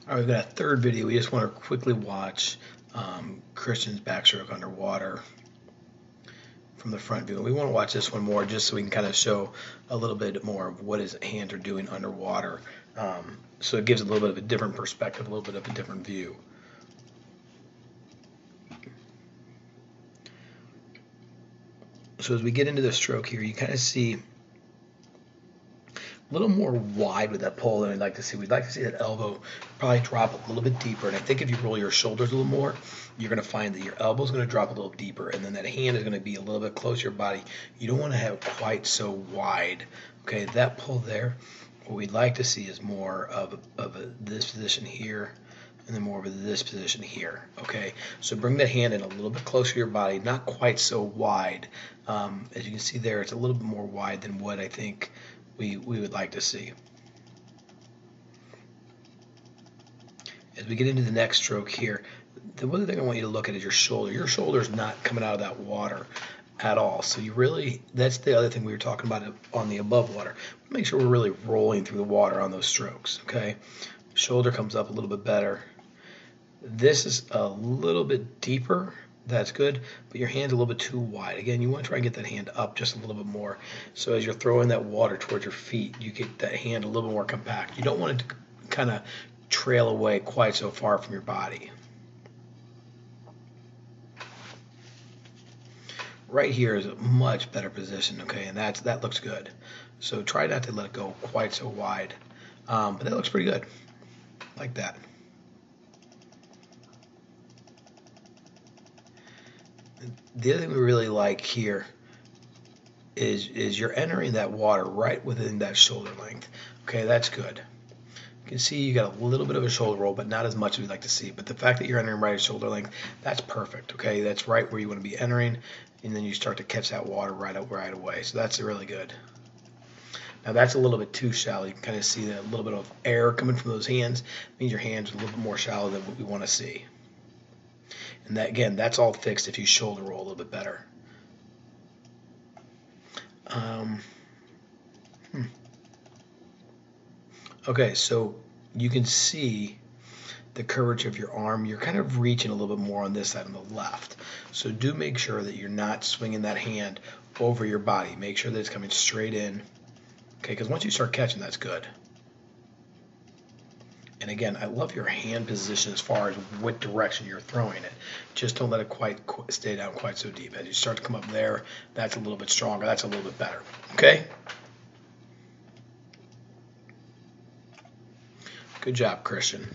All right, we've got a third video. We just want to quickly watch Christian's backstroke underwater from the front view. We want to watch this one more just so we can kind of show a little bit more of what his hands are doing underwater. So it gives a little bit of a different perspective, a little bit of a different view. So as we get into the stroke here, you kind of see a little more wide with that pull than I'd like to see. We'd like to see that elbow probably drop a little bit deeper. And I think if you roll your shoulders a little more, you're going to find that your elbow is going to drop a little deeper, and then that hand is going to be a little bit closer to your body. You don't want to have it quite so wide. Okay, that pull there, what we'd like to see is more of this position here, and then more of this position here. Okay, so bring that hand in a little bit closer to your body, not quite so wide. As you can see there, it's a little bit more wide than what I think we would like to see. As we get into the next stroke here, the other thing I want you to look at is your shoulder. Your shoulder is not coming out of that water at all. So you really, that's the other thing we were talking about on the above water. Make sure we're really rolling through the water on those strokes, okay? Shoulder comes up a little bit better. This is a little bit deeper. That's good, but your hand's a little bit too wide. Again, you want to try and get that hand up just a little bit more. So as you're throwing that water towards your feet, you get that hand a little bit more compact. You don't want it to kind of trail away quite so far from your body. Right here is a much better position, okay, and that looks good. So try not to let it go quite so wide, but that looks pretty good, like that. The other thing we really like here is you're entering that water right within that shoulder length. Okay, that's good. You can see you got a little bit of a shoulder roll, but not as much as we'd like to see. But the fact that you're entering right at shoulder length, that's perfect. Okay, that's right where you want to be entering, and then you start to catch that water right away. So that's really good. Now that's a little bit too shallow. You can kind of see that little bit of air coming from those hands. It means your hands are a little bit more shallow than what we want to see. And that, again, that's all fixed if you shoulder roll a little bit better. Okay, so you can see the curvature of your arm. You're kind of reaching a little bit more on this side on the left. So do make sure that you're not swinging that hand over your body. Make sure that it's coming straight in. Okay, because once you start catching, that's good. And again, I love your hand position as far as what direction you're throwing it. Just don't let it quite stay down quite so deep. As you start to come up there, that's a little bit stronger. That's a little bit better. Okay? Good job, Christian.